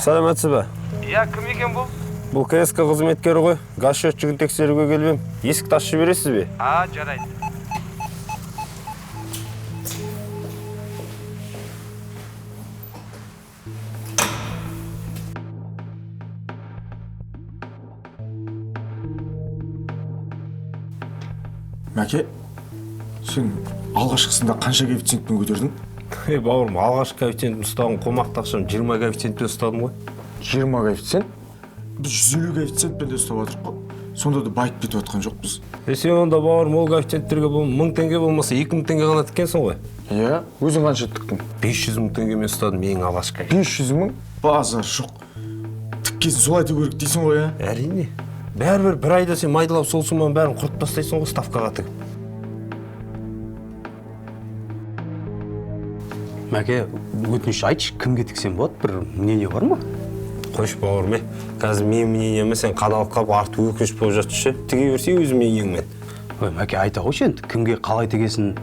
Саламатсыз ба? Иә, кім екен бұл? Бұл КСК қызметкері ғой. Газ счетчигін тексеруге келіп ем. Есікті ашып жібересіз бе? Жарайды. Мәке, сен алғашқысында қанша коэффициентпен көтердің? Бауырым, алғашқы коэффициентін ұстаған қомақты ақшам 20 коэффициентпен ұстадым ғой. 20 коэффициент? Біз 150 коэффициентпен де ұстап жатырық қой. Сонда да байып кетіп жатқан жоқпыз. Сен онда бауырым, ол коэффициенттерге 1000 теңге болмаса 2000 теңге ғана тіккенсің ғой. Иә, өзің қанша тіктің? 500 000 теңгемен ұстадым ең алғашқы. 500 000? Базар жоқ. Тіккесін сол айту керек дейсің ғой, ә? Әрине. Бәрібір бір айда сен майдалап сол суманың бәрін құрт тастайсың ғой ставкаға тігіп. Мәке, өтініш айтшы, кімге тіксем болады? Бір мнение бар ма? Қойш бауырым, қазір менің мнениеме сен қадалып қалып артып өкініш болып жатшы. Тіге берсе өз мнениеңмен. Ой, Мәке, айта қойшы енді, кімге қалай тігесін?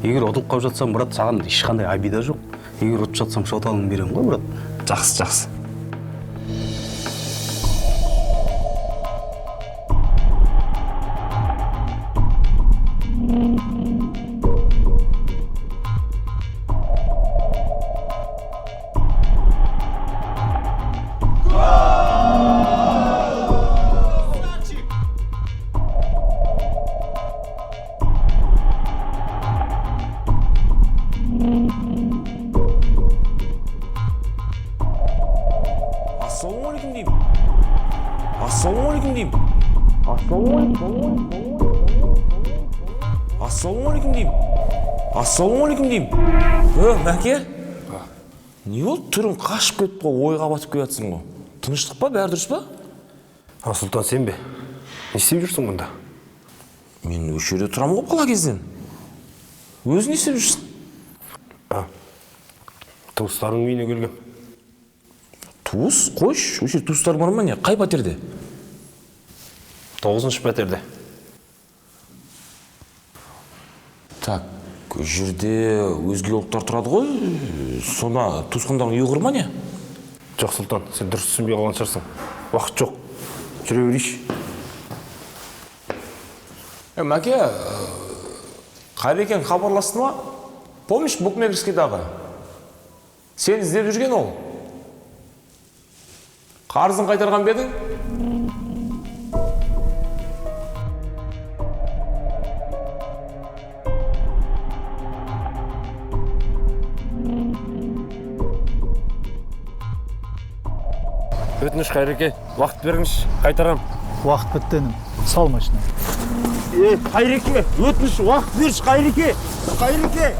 Егер ұтылып қалып жатсам, брат, саған ешқандай обида жоқ. Егер ұтып жатсам, шоталын беремін ғой, брат. Жақсы. Ассалаумағалейкум деймін. Ассалаумағалейкум деймін. Мәке? Не болды? Түрің қашып кетіп қой, ойға батып келатсың ғой. Тыныштық па, бәрі дұрыс па? Сұлтан, сен бе? Не істеп жүрсің мұнда? Мен өш жерде тұрам ғой бала кезден. Өзің не істеп жүрсің? Туыстарың үйіне келгем. Туыс? Қойш, өш туыстар бар ма не? Қай пәтерде? 9-шы пәтерде. Так, жерде өзге ұлттар тұрады ғой, сонда туысқандарың үйі құр ма не? Жоқ, Сұлтан, сен дұрыс түсінбей қалған шығарсың. Уақыт жоқ. Жүре берейші. Мәке, Қайрекен хабарласты ма? Помнишь, букмекерскийдағы? Сен іздеп жүрген ол? Қарызын қайтарған бедің? Өтініш, Қайреке, уақыт беріңізші, қайтарам. Уақыт біттенім. Сал машина. Қайреке, өтініш, уақыт берші, Қайреке!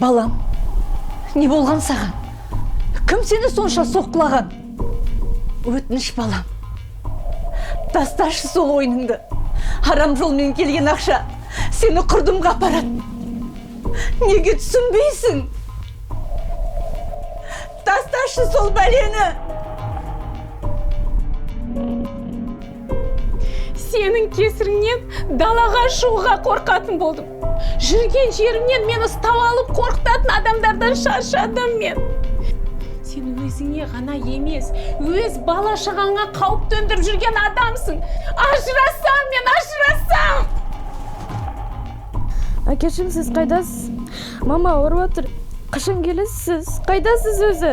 Балам, не болған саған? Кім сені сонша соққылаған? Өтініш, балам. Тасташы сол ойыныңды. Харам жолмен келген ақша сені құрдымға апарады. Неге түсінбейсің? Тасташы сол бәлені. Сенің кесіріңнен далаға шығуға қорқатын болдым. Жүрген жерімнен мені ұстап алып қорқытатын адамдардан шаршадым мен. Сен өзіңе ғана емес, өз бала шағаңа қауіп төндіріп жүрген адамсың. Ажырасам! Әкешім, сіз қайдасыз? Мама ауырып отыр. Қашан келесіз? Қайдасыз өзі?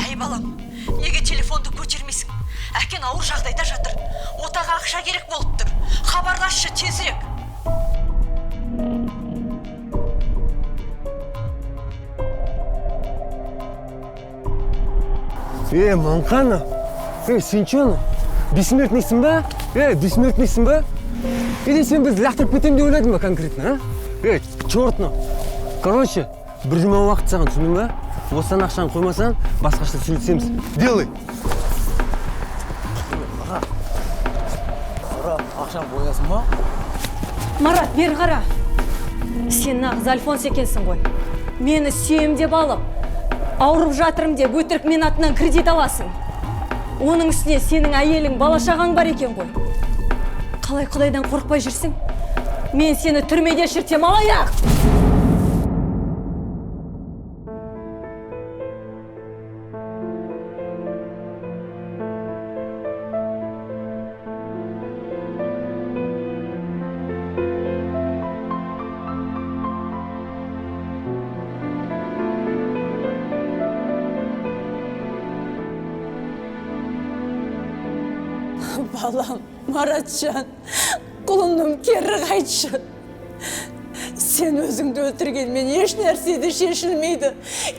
Әй балам, неге телефонды көтермейсің? Әкен ауыр жағдайда жатыр. Отаға ақша керек болып тұр. Хабарласшы тезірек. Манқана, сен чоны? Бессмертныйсың ба? Бессмертныйсың ба? Или сен біз лақтырып кетем деп ойладың ба конкретно, а? Чортно. Короче, бір жұма уақыт саған, түсіндің ба? Осыдан ақшаны қоймасаң, басқашта сөйлесеміз. Делай! Ақшан боясың ба? Марат, бер қара. Сен нағыз Альфонс екенсің ғой. Мені сүйем деп алып, Ауырып жатырым деп өтірік мен атынан кредит аласың. Оның үстіне сенің әйелің бала-шағаң бар екен ғой. Қалай Құдайдан қорықпай жүрсің? Мен сені түрмеде шіртем, алаяқ! Балам, Маратжан, құлыным кері қайтшы. Сен өзіңді өлтіргенмен еш нәрседе шешілмейді.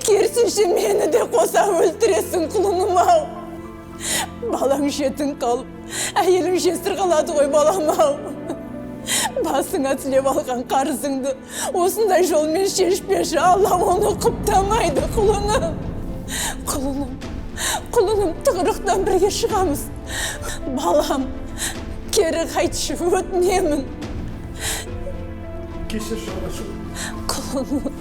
Керісінше мені де қоса өлтіресің, құлыным-ау. Балаң жетің қалып, әйелің жесір қалады ғой, балам-ау. Басыңа тілеп алған қарызыңды осындай жолмен шешпеші, Алла оны құптамайды, құлыным. Құлыным, тығырықтан бірге шығамыз. Балам, кері қайтшы, өтінемін. Кешір, құлыным.